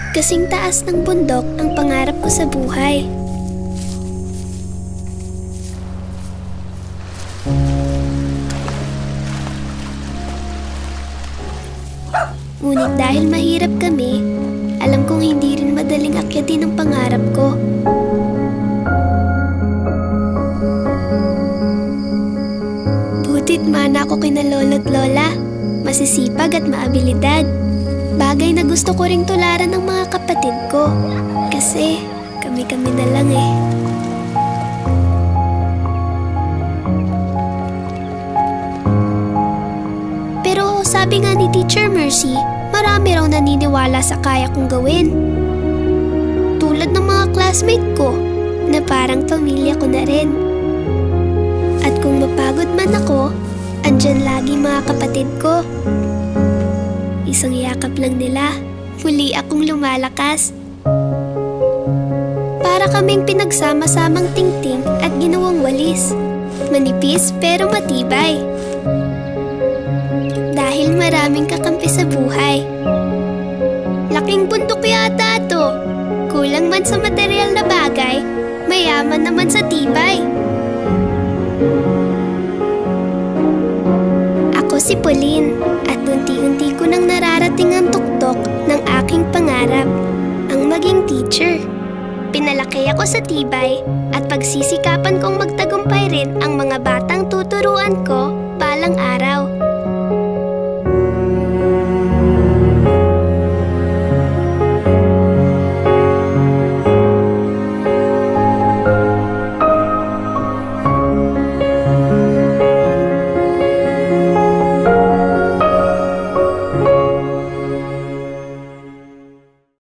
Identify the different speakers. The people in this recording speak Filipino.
Speaker 1: Kasing taas ng bundok ang pangarap ko sa buhay. Ngunit dahil mahirap kami, alam kong hindi rin madaling akyatin ang pangarap ko. Buti't mana ako kina lolo't lola, masisipag at maabilidad. Bagay na gusto ko ring tularan ng mga kapatid ko. Kasi kami-kami na lang eh. Pero sabi nga ni Teacher Mercy, marami raw naniniwala sa kaya kong gawin. Tulad ng mga classmate ko, na parang pamilya ko na rin. At kung mapagod man ako, andyan lagi mga kapatid ko. Isang yakap lang nila, muli akong lumalakas. Para kaming pinagsama-samang tingting at ginawang walis. Manipis pero matibay. Dahil maraming kakampi sa buhay. Laking bundok yata to. Kulang man sa material na bagay, mayaman naman sa tibay. Ako si Pauline at unti-unti ko nang nararating ang tuktok ng aking pangarap, ang maging teacher. Pinalaki ako sa tibay at pagsisikapan kong magtagumpay rin ang mga batang tuturuan ko balang araw.